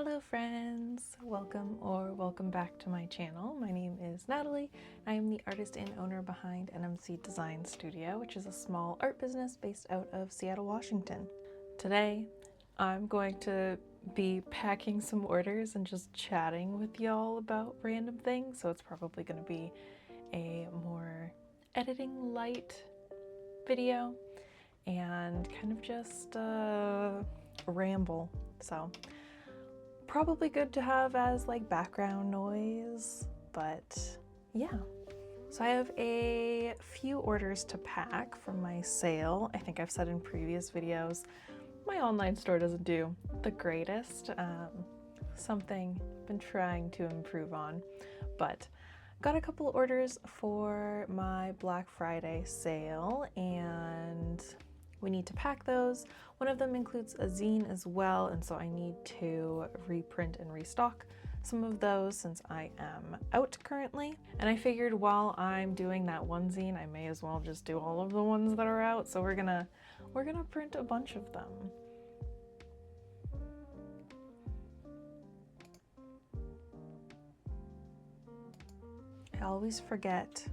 Hello friends! Welcome back to my channel. My name is Natalie. I am the artist and owner behind NMC Design Studio, which is a small art business based out of Seattle, Washington. Today, I'm going to be packing some orders and just chatting with y'all about random things, so it's probably going to be a more editing light video and kind of just a ramble. So probably good to have as like background noise, but yeah. So I have a few orders to pack from my sale. I think I've said in previous videos, my online store doesn't do the greatest. Something I've been trying to improve on, but got a couple orders for my Black Friday sale and we need to pack those. One of them includes a zine as well, and so I need to reprint and restock some of those since I am out currently. And I figured while I'm doing that one zine, I may as well just do all of the ones that are out. So we're gonna print a bunch of them. I always forget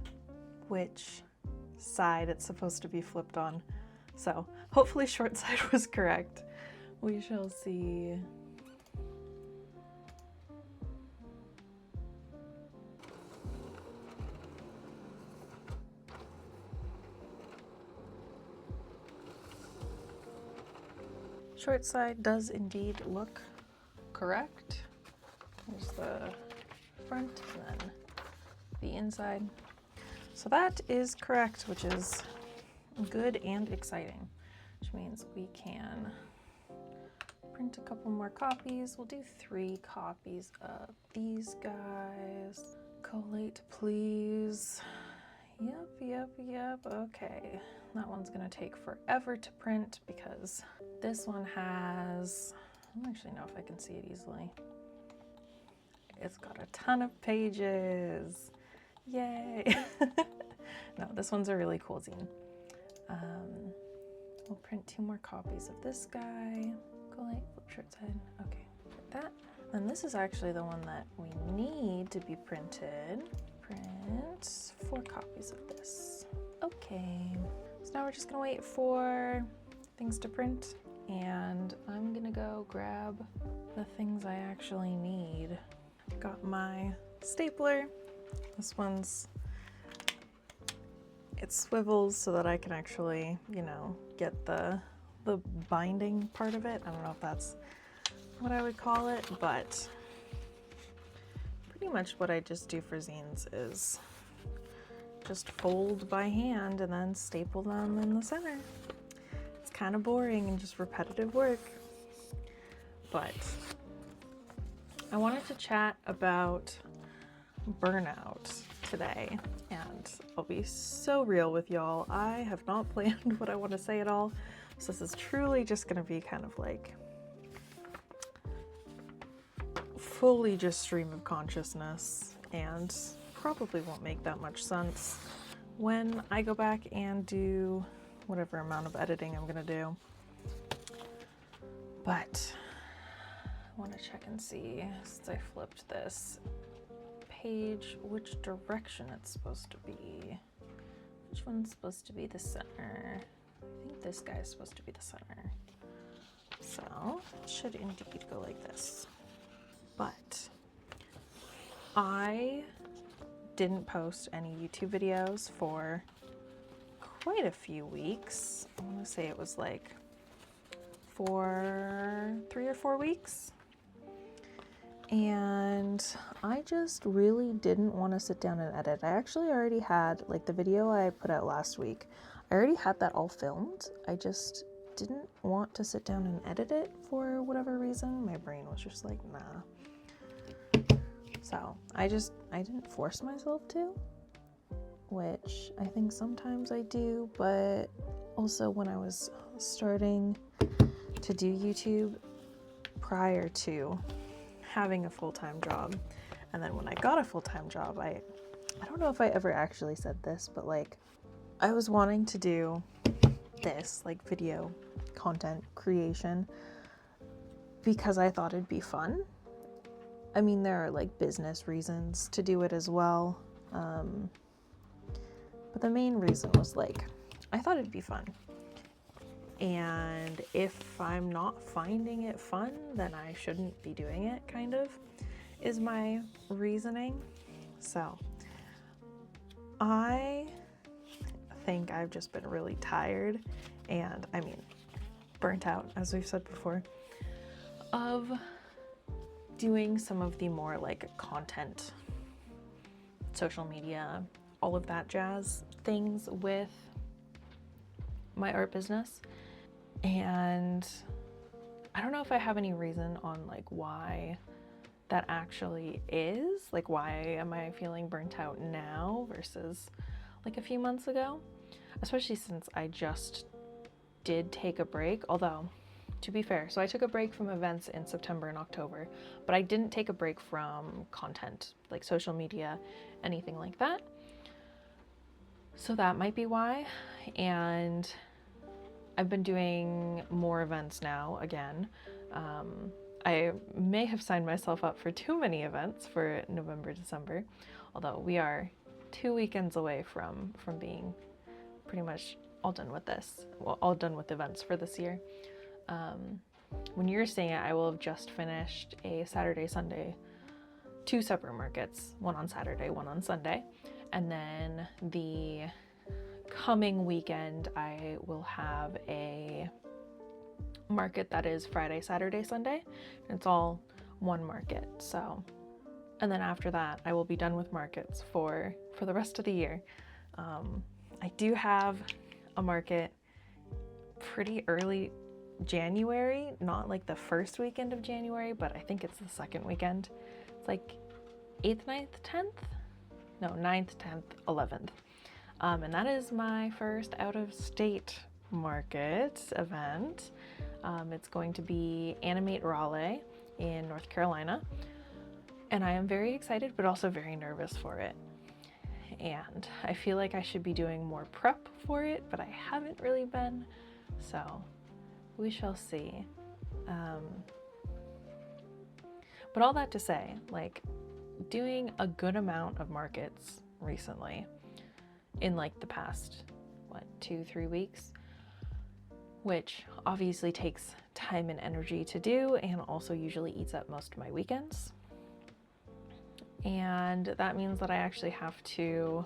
which side it's supposed to be flipped on. So hopefully short side was correct. We shall see. Short side does indeed look correct. There's the front and then the inside. So that is correct, which is good and exciting, which means we can print a couple more copies. We'll do 3 copies of these guys. Collate, please. Yep. Okay, that one's gonna take forever to print because this one has, I don't actually know if I can see it easily. It's got a ton of pages. Yay! No, this one's a really cool zine. We'll print 2 more copies of this guy. Collate, flip short side. Okay, like that. And this is actually the one that we need to be printed. Print 4 copies of this. Okay, so now we're just gonna wait for things to print and I'm gonna go grab the things I actually need. Got my stapler. This one's, it swivels so that I can actually, you know, get the binding part of it. I don't know if that's what I would call it, but pretty much what I just do for zines is just fold by hand and then staple them in the center. It's kind of boring and just repetitive work, but I wanted to chat about Burnout today, and I'll be so real with y'all. I have not planned what I want to say at all, so this is truly just gonna be kind of like fully just stream of consciousness and probably won't make that much sense when I go back and do whatever amount of editing I'm gonna do. But I want to check and see, since I flipped this page, which direction it's supposed to be. Which one's supposed to be the center? I think this guy's supposed to be the center. So it should indeed go like this. But I didn't post any YouTube videos for quite a few weeks. I want to say it was like 3 or 4 weeks. And I just really didn't want to sit down and edit. I actually already had, like the video I put out last week, I already had that all filmed. I just didn't want to sit down and edit it for whatever reason. My brain was just like, nah. So I didn't force myself to, which I think sometimes I do, but also when I was starting to do YouTube prior to having a full-time job, and then when I got a full-time job, I don't know if I ever actually said this, but like I was wanting to do this like video content creation because I thought it'd be fun I mean, there are like business reasons to do it as well. But the main reason was like, I thought it'd be fun. And if I'm not finding it fun, then I shouldn't be doing it, kind of, is my reasoning. So I think I've just been really tired and, I mean, burnt out, as we've said before, of doing some of the more like content, social media, all of that jazz things with my art business. And I don't know if I have any reason on like why that actually is. Like, why am I feeling burnt out now versus like a few months ago? Especially since I just did take a break, although to be fair, so I took a break from events in September and October, but I didn't take a break from content, like social media, anything like that. So that might be why. And I've been doing more events now again. I may have signed myself up for too many events for November, December, although we are 2 weekends away from being pretty much all done with this. Well, all done with events for this year. When you're seeing it, I will have just finished a Saturday, Sunday, 2 separate markets, one on Saturday, one on Sunday. And then the coming weekend, I will have a market that is Friday, Saturday, Sunday. It's all one market. So, and then after that, I will be done with markets for the rest of the year. I do have a market pretty early January, not like the first weekend of January, but I think it's the second weekend. It's like 8th, 9th, 10th? No, 9th, 10th, 11th. And that is my first out-of-state market event. It's going to be Animate Raleigh in North Carolina. And I am very excited, but also very nervous for it. And I feel like I should be doing more prep for it, but I haven't really been. So we shall see. But all that to say, like, doing a good amount of markets recently in like the past, 2-3 weeks, which obviously takes time and energy to do and also usually eats up most of my weekends. And that means that I actually have to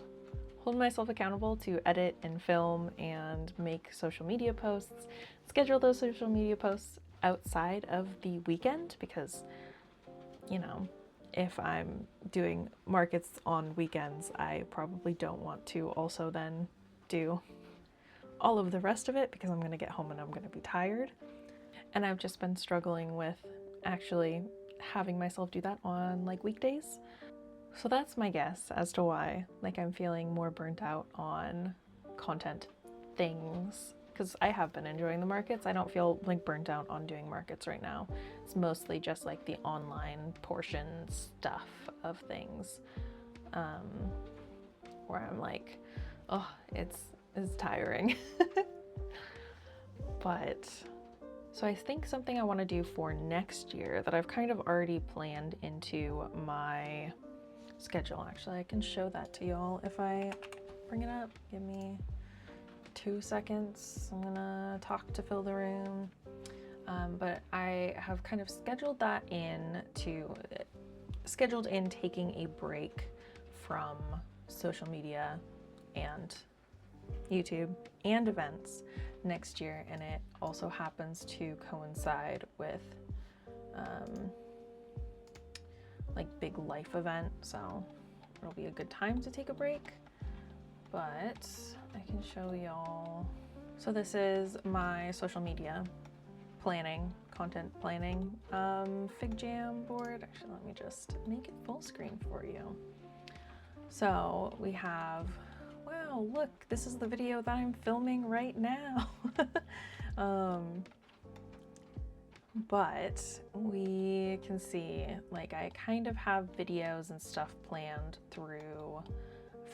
hold myself accountable to edit and film and make social media posts, schedule those social media posts outside of the weekend because, you know, if I'm doing markets on weekends, I probably don't want to also then do all of the rest of it because I'm going to get home and I'm going to be tired. And I've just been struggling with actually having myself do that on like weekdays. So that's my guess as to why like I'm feeling more burnt out on content things, because I have been enjoying the markets. I don't feel like burnt out on doing markets right now. It's mostly just like the online portion stuff of things, where I'm like, oh, it's tiring. But so I think something I want to do for next year that I've kind of already planned into my schedule. Actually, I can show that to y'all if I bring it up. Give me 2 seconds. I'm gonna talk to fill the room. But I have kind of scheduled in taking a break from social media and YouTube and events next year, and it also happens to coincide with like big life event, so it'll be a good time to take a break. But I can show y'all. So this is my social media planning, content planning Fig Jam board. Actually, let me just make it full screen for you. So we have, wow, look, this is the video that I'm filming right now. But we can see, like, I kind of have videos and stuff planned through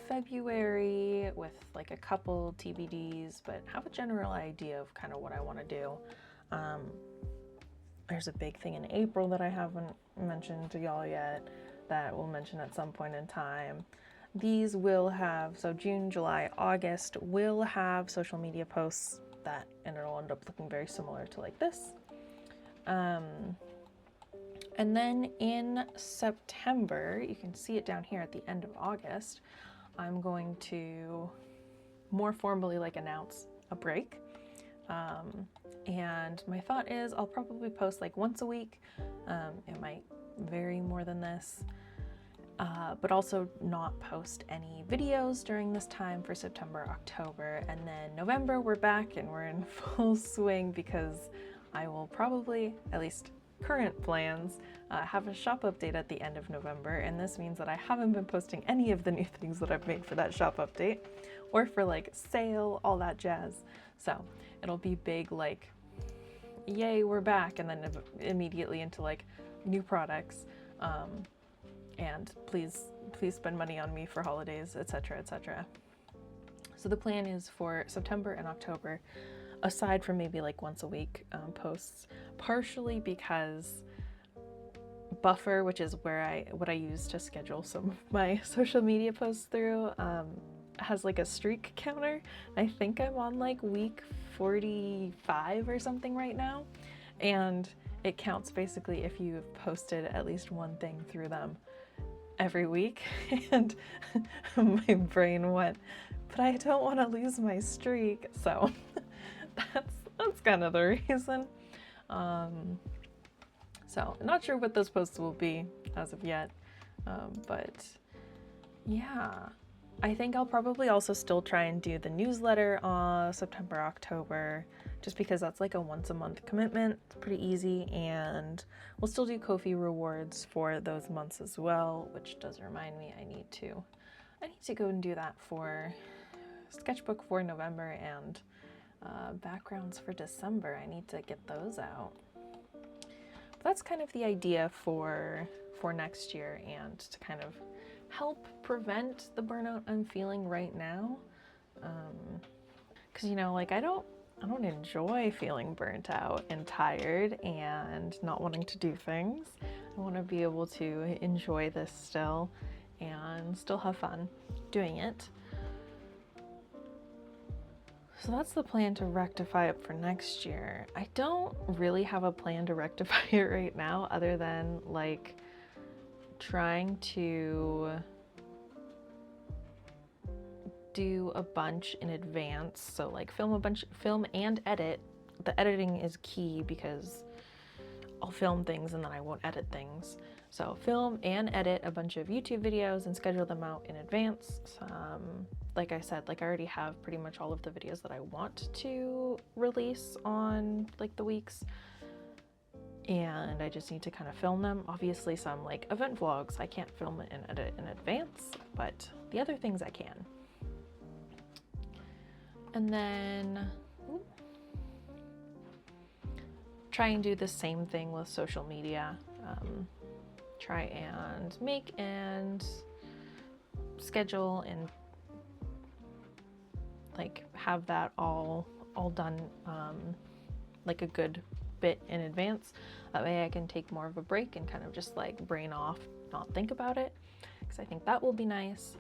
February with like a couple TBDs, but have a general idea of kind of what I want to do. There's a big thing in April that I haven't mentioned to y'all yet that we'll mention at some point in time. These will have, so June, July, August will have social media posts and it'll end up looking very similar to like this. And then in September, you can see it down here at the end of August, I'm going to more formally like announce a break. And my thought is I'll probably post like once a week. It might vary more than this, but also not post any videos during this time for September, October, and then November we're back and we're in full swing because I will probably, at least current plans, have a shop update at the end of November, and this means that I haven't been posting any of the new things that I've made for that shop update or for like sale, all that jazz. So it'll be big like, yay, we're back, and then immediately into like new products, and please spend money on me for holidays, etc., etc. So the plan is for September and October, aside from maybe like once a week posts, partially because Buffer, which is what I use to schedule some of my social media posts through, has like a streak counter. I think I'm on like week 45 or something right now, and it counts basically if you've posted at least one thing through them every week. And my brain went, but I don't want to lose my streak, so that's kind of the reason. So I'm not sure what those posts will be as of yet, but yeah, I think I'll probably also still try and do the newsletter September, October, just because that's like a once a month commitment. It's pretty easy, and we'll still do Ko-fi rewards for those months as well, which does remind me I need to go and do that for sketchbook for November and backgrounds for December. I need to get those out. But that's kind of the idea for next year, and to kind of help prevent the burnout I'm feeling right now. Because, you know, like I don't enjoy feeling burnt out and tired and not wanting to do things. I want to be able to enjoy this still and still have fun doing it. So that's the plan to rectify it for next year. I don't really have a plan to rectify it right now, other than like trying to do a bunch in advance. So like film and edit. The editing is key because I'll film things and then I won't edit things. So film and edit a bunch of YouTube videos and schedule them out in advance. Like I said, like I already have pretty much all of the videos that I want to release on like the weeks, and I just need to kind of film them. Obviously some like event vlogs I can't film it and edit in advance, but the other things I can. And then try and do the same thing with social media. Try and make and schedule and like have that all done like a good bit in advance. That way I can take more of a break and kind of just like brain off, not think about it, because I think that will be nice.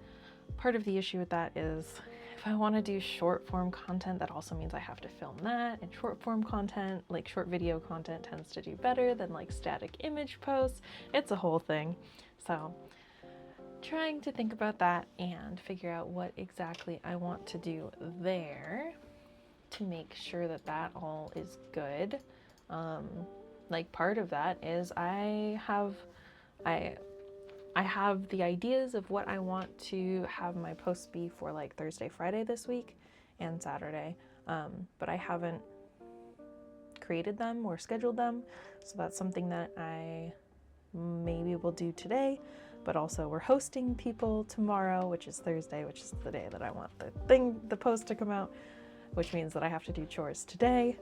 Part of the issue with that is if I want to do short form content, that also means I have to film that, and short form content, like short video content, tends to do better than like static image posts. It's a whole thing. So trying to think about that and figure out what exactly I want to do there to make sure that that all is good. Like part of that is I have the ideas of what I want to have my posts be for like Thursday, Friday this week and Saturday, but I haven't created them or scheduled them. So that's something that I maybe will do today, but also we're hosting people tomorrow, which is Thursday, which is the day that I want the post to come out, which means that I have to do chores today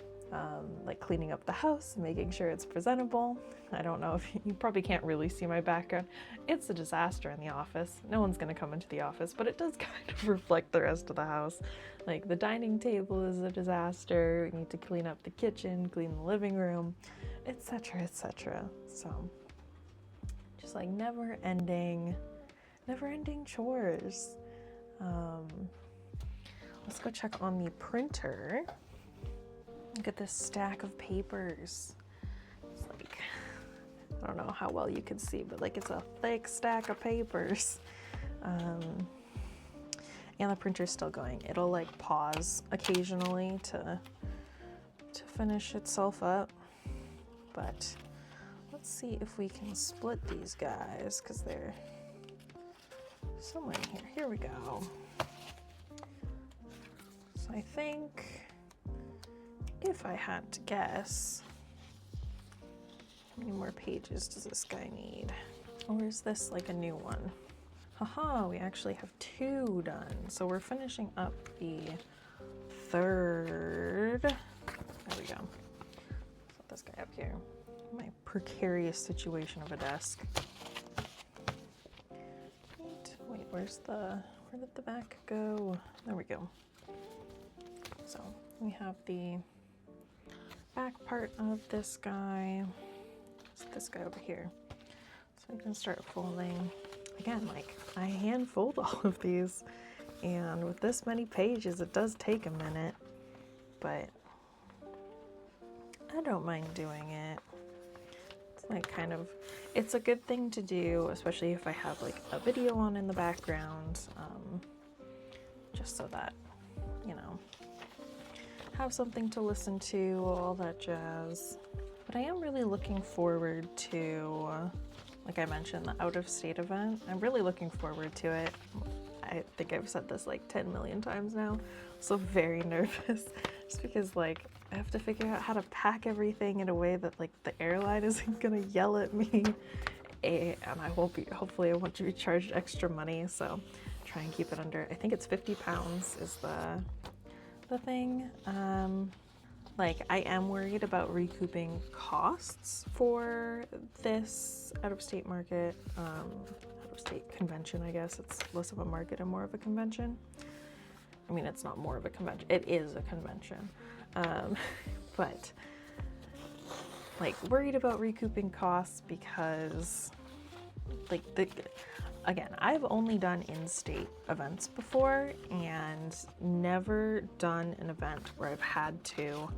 like cleaning up the house, making sure it's presentable. I don't know if you probably can't really see my background. It's a disaster in the office. No one's gonna come into the office, but it does kind of reflect the rest of the house. Like the dining table is a disaster. We need to clean up the kitchen, clean the living room, etc., etc. So just like never ending chores. Let's go check on the printer. Look at this stack of papers. It's like, I don't know how well you can see, but like it's a thick stack of papers. And the printer's still going. It'll like pause occasionally to finish itself up. But let's see if we can split these guys, because they're somewhere in here. Here we go. So I think, if I had to guess, how many more pages does this guy need? Or is this like a new one? Haha, we actually have 2 done. So we're finishing up the 3rd. There we go. Set this guy up here. My precarious situation of a desk. Wait, where did the back go? There we go. So we have the back part of this guy. It's this guy over here. So we can start folding. Again, like I hand fold all of these, and with this many pages, it does take a minute, but I don't mind doing it. It's like it's a good thing to do, especially if I have like a video on in the background, just so that, you know, have something to listen to, all that jazz. But I am really looking forward to, like I mentioned, the out-of-state event. I'm really looking forward to it. I think I've said this like 10 million times now. So very nervous, just because like I have to figure out how to pack everything in a way that like the airline isn't gonna yell at me, and I won't be. Hopefully, I won't be charged extra money. So try and keep it under. I think it's 50 pounds is the thing. Like I am worried about recouping costs for this out-of-state market, out-of-state convention, I guess. It's less of a market and more of a convention. I mean, it's not more of a convention, it is a convention. But like worried about recouping costs because like again, I've only done in-state events before and never done an event where I've had to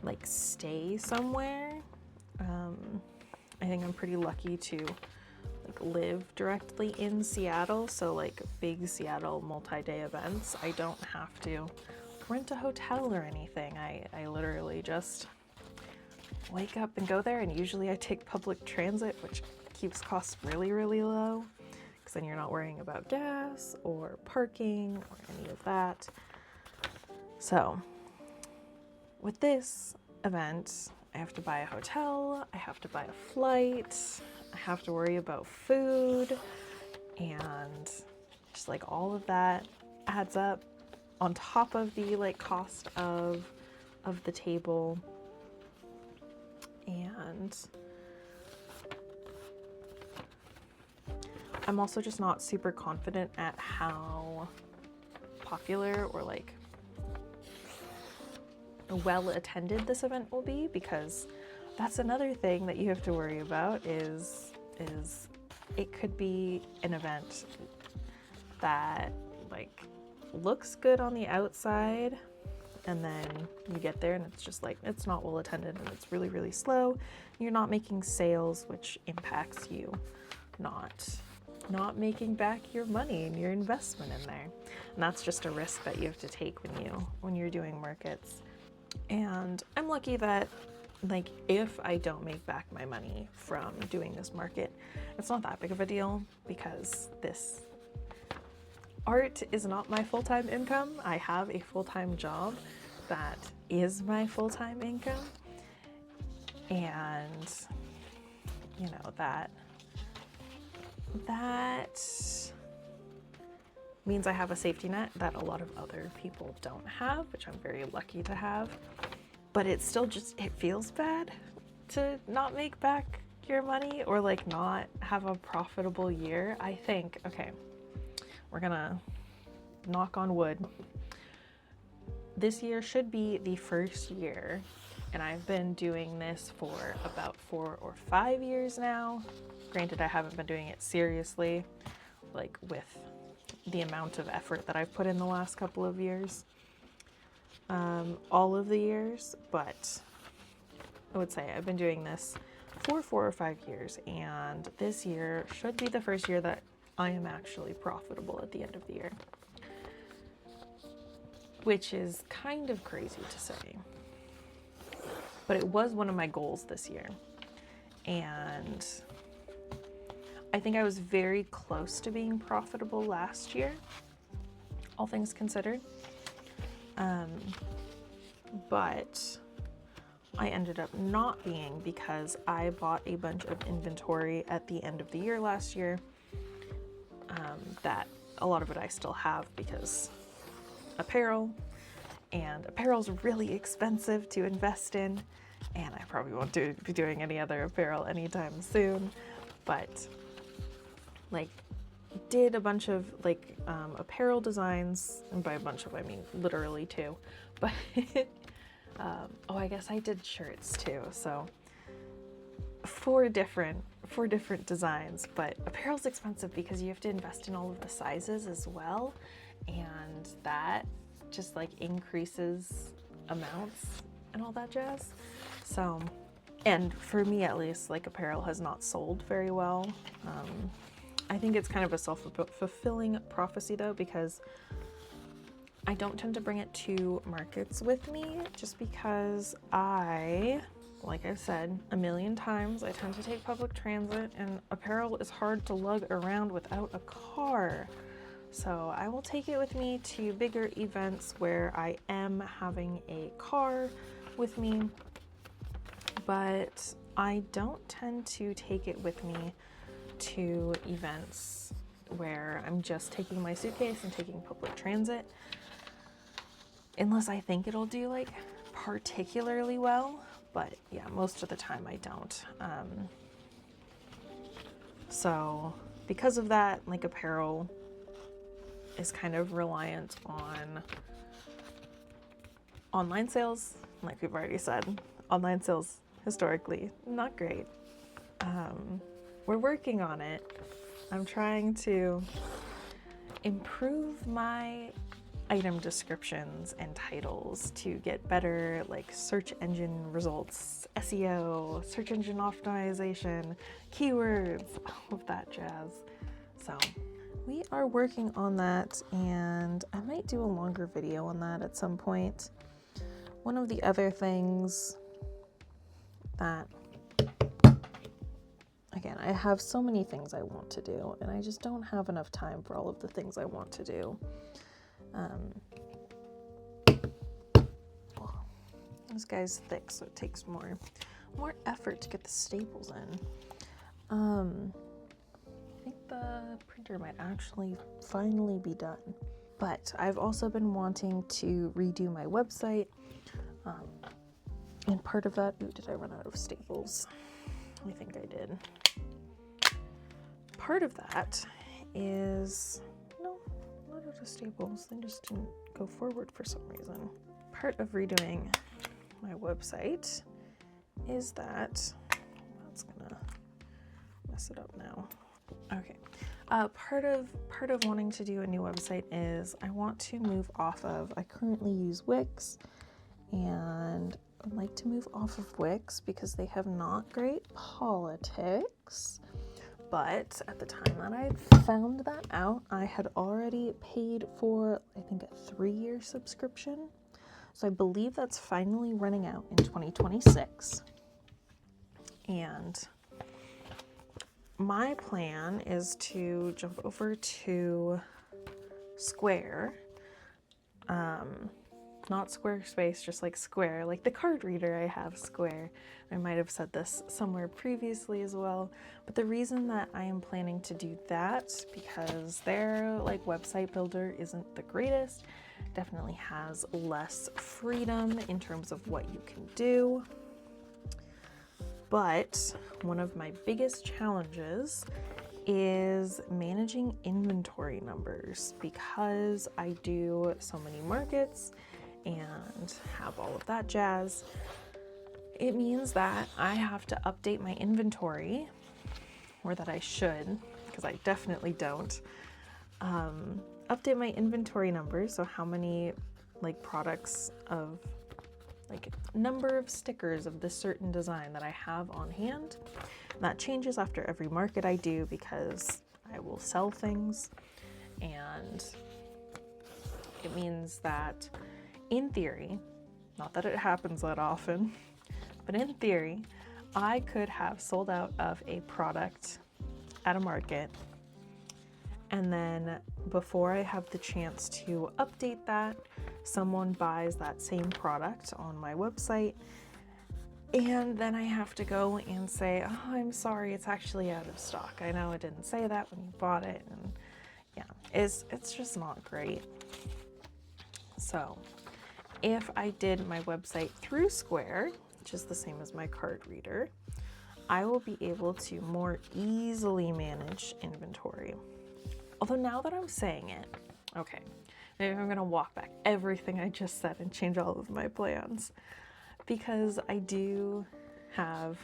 like stay somewhere. I think I'm pretty lucky to like live directly in Seattle, so like big Seattle multi-day events, I don't have to rent a hotel or anything. I literally just wake up and go there, and usually I take public transit, which keeps costs really, really low, because then you're not worrying about gas or parking or any of that. So with this event, I have to buy a hotel, I have to buy a flight, I have to worry about food, and just like all of that adds up on top of the like cost of the table. And I'm also just not super confident at how popular or like well attended this event will be, because that's another thing that you have to worry about is it could be an event that like looks good on the outside, and then you get there and it's just like it's not well attended and it's really, really slow. You're not making sales, which impacts you not making back your money and your investment in there. And that's just a risk that you have to take when you're doing markets. And I'm lucky that like if I don't make back my money from doing this market, it's not that big of a deal, because this art is not my full-time income. I have a full-time job that is my full-time income, and you know that means I have a safety net that a lot of other people don't have, which I'm very lucky to have. but it still just, it feels bad to not make back your money or like not have a profitable year. I think, okay, we're gonna knock on wood. This year should be the first year, and I've been doing this for about 4 or 5 years now. Granted, I haven't been doing it seriously, like with the amount of effort that I've put in the last couple of years, all of the years, but I would say I've been doing this for 4 or 5 years, and this year should be the first year that I am actually profitable at the end of the year, which is kind of crazy to say, but it was one of my goals this year, and I think I was very close to being profitable last year, all things considered, but I ended up not being because I bought a bunch of inventory at the end of the year last year, that a lot of it I still have because apparel, and apparel's really expensive to invest in, and I probably won't be doing any other apparel anytime soon, but like did a bunch of like apparel designs, and by a bunch of I mean literally 2, but oh, I guess I did shirts too, so 4 different designs. But apparel's expensive because you have to invest in all of the sizes as well, and that just like increases amounts and all that jazz. So, and for me at least, like apparel has not sold very well. I think it's kind of a self-fulfilling prophecy though, because I don't tend to bring it to markets with me just because like I've said a million times, I tend to take public transit, and apparel is hard to lug around without a car. So I will take it with me to bigger events where I am having a car with me, but I don't tend to take it with me to events where I'm just taking my suitcase and taking public transit, unless I think it'll do like particularly well. But yeah, most of the time I don't. So because of that, like apparel is kind of reliant on online sales. Like we've already said, online sales historically not great. We're working on it. I'm trying to improve my item descriptions and titles to get better like search engine results, SEO, search engine optimization, keywords, all of that jazz. So we are working on that, and I might do a longer video on that at some point. One of the other things that, again, I have so many things I want to do, and I just don't have enough time for all of the things I want to do. This guy's thick, so it takes more effort to get the staples in. I think the printer might actually finally be done. But I've also been wanting to redo my website. And part of that, did I run out of staples? I think I did. Part of that is, no, not out of staples. They just didn't go forward for some reason. Part of redoing my website is that's gonna mess it up now. Okay. Part of wanting to do a new website is I want to move off of, I currently use Wix, and I'd like to move off of Wix because they have not great politics. But at the time that I found that out, I had already paid for, I think, a 3-year subscription. So I believe that's finally running out in 2026. And my plan is to jump over to Square. Not Squarespace, just like Square, like the card reader I have, Square. I might have said this somewhere previously as well, but the reason that I am planning to do that because their like website builder isn't the greatest, definitely has less freedom in terms of what you can do. But one of my biggest challenges is managing inventory numbers, because I do so many markets and have all of that jazz. It means that I have to update my inventory, or that I should, because I definitely don't, update my inventory numbers. So how many like products of like number of stickers of this certain design that I have on hand. And that changes after every market I do, because I will sell things, and it means that in theory, not that it happens that often, but in theory, I could have sold out of a product at a market, and then before I have the chance to update that, someone buys that same product on my website, and then I have to go and say, oh, I'm sorry, it's actually out of stock. I know it didn't say that when you bought it, and yeah, it's just not great. So if I did my website through Square, which is the same as my card reader, I will be able to more easily manage inventory. Although now that I'm saying it, okay, maybe I'm gonna walk back everything I just said and change all of my plans, because I do have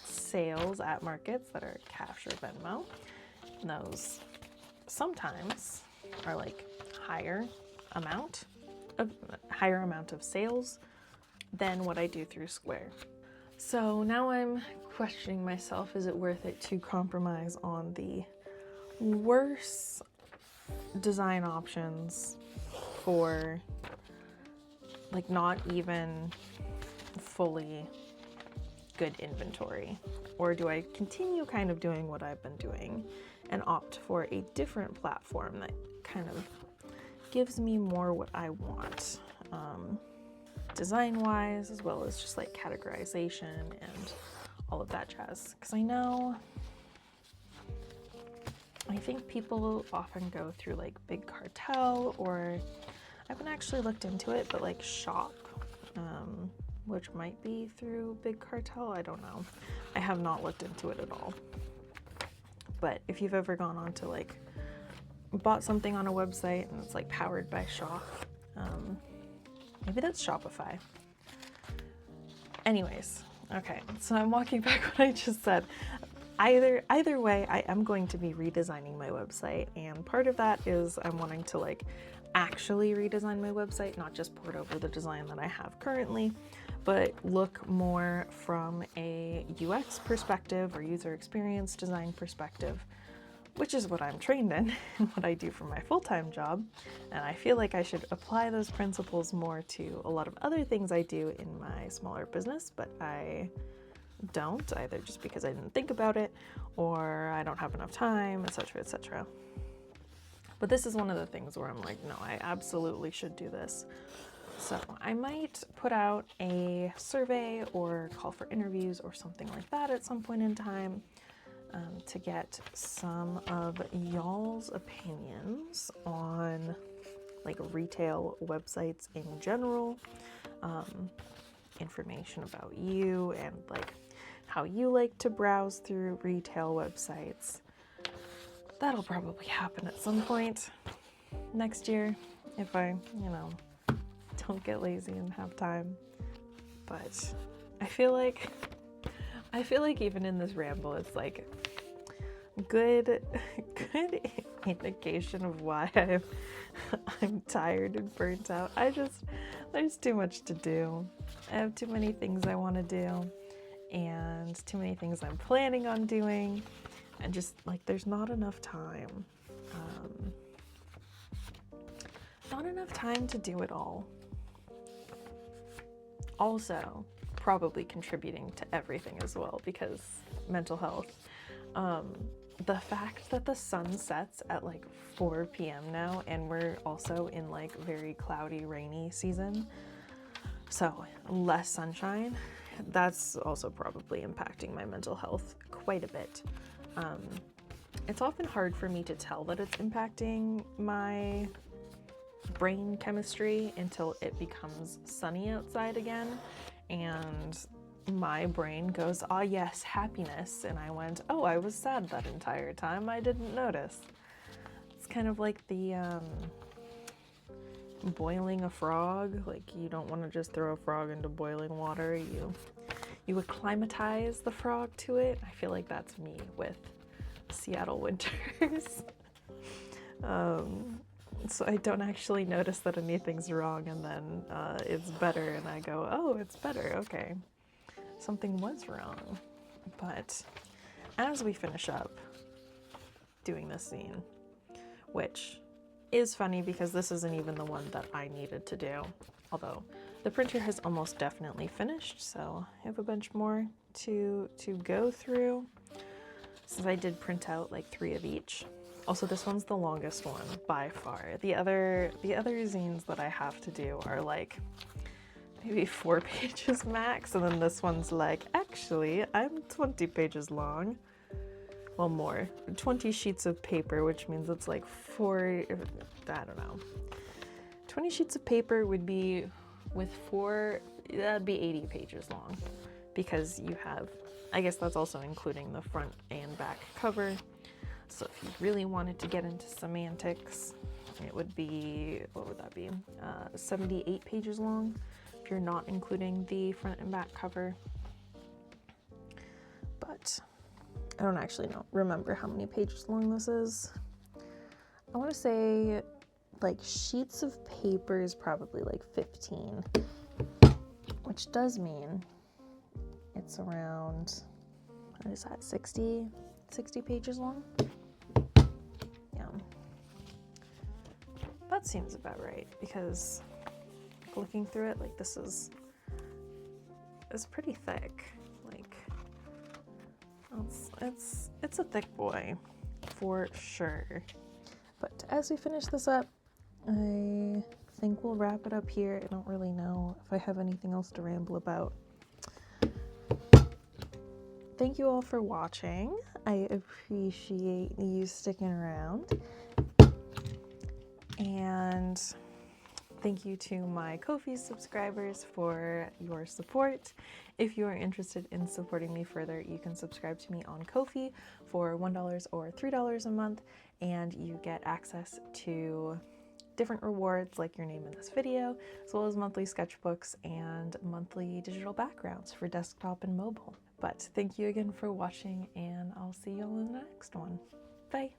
sales at markets that are cash or Venmo, and those sometimes are like higher amount of sales than what I do through Square. So now I'm questioning myself, is it worth it to compromise on the worse design options for like not even fully good inventory? Or do I continue kind of doing what I've been doing and opt for a different platform that kind of gives me more what I want, design-wise, as well as just like categorization and all of that jazz? Because I think people often go through like Big Cartel, or I haven't actually looked into it, but like Shop, which might be through Big Cartel. I don't know. I have not looked into it at all. But if you've ever gone on to like bought something on a website and it's like powered by Shop, maybe that's Shopify. Anyways, okay, so I'm walking back what I just said. Either way, I am going to be redesigning my website, and part of that is I'm wanting to like actually redesign my website, not just port over the design that I have currently, but look more from a UX perspective or user experience design perspective, which is what I'm trained in and what I do for my full-time job. And I feel like I should apply those principles more to a lot of other things I do in my smaller business, but I don't, either just because I didn't think about it or I don't have enough time, etc., etc. But this is one of the things where I'm like, no, I absolutely should do this. So I might put out a survey or call for interviews or something like that at some point in time, to get some of y'all's opinions on like retail websites in general, information about you and like how you like to browse through retail websites. That'll probably happen at some point next year if I, don't get lazy and have time. But I feel like even in this ramble, it's like good indication of why I'm tired and burnt out. There's too much to do. I have too many things I want to do, and too many things I'm planning on doing, and just like there's not enough time. Not enough time to do it all. Also, probably contributing to everything as well, because mental health. The fact that the sun sets at like 4 p.m. now, and we're also in like very cloudy, rainy season, so less sunshine, that's also probably impacting my mental health quite a bit. It's often hard for me to tell that it's impacting my brain chemistry until it becomes sunny outside again, and my brain goes, ah yes, happiness, and I went, oh, I was sad that entire time, I didn't notice. It's kind of like the boiling a frog. Like, you don't want to just throw a frog into boiling water, you acclimatize the frog to it. I feel like that's me with Seattle winters. So I don't actually notice that anything's wrong, and then it's better, and I go, oh, it's better, okay. Something was wrong. But as we finish up doing this scene, which is funny because this isn't even the one that I needed to do, although the printer has almost definitely finished, so I have a bunch more to go through, since I did print out like 3 of each. Also, this one's the longest one by far. The other zines that I have to do are like maybe 4 pages max, and then this one's like, actually, I'm 20 pages long. Well, more. 20 sheets of paper, which means it's like 4, I don't know. 20 sheets of paper would be with 4, that'd be 80 pages long, because you have, I guess that's also including the front and back cover. So if you really wanted to get into semantics, it would be, what would that be? 78 pages long, if you're not including the front and back cover. But I don't actually remember how many pages long this is. I want to say like sheets of paper is probably like 15, which does mean it's around, what is that, 60 pages long? Yeah, that seems about right, because looking through it, like, this is pretty thick. Like, it's a thick boy for sure. But as we finish this up, I think we'll wrap it up here. I don't really know if I have anything else to ramble about. Thank you all for watching. I appreciate you sticking around. And thank you to my Ko-fi subscribers for your support. If you are interested in supporting me further, you can subscribe to me on Ko-fi for $1 or $3 a month, and you get access to different rewards like your name in this video, as well as monthly sketchbooks and monthly digital backgrounds for desktop and mobile. But thank you again for watching, and I'll see you all in the next one. Bye!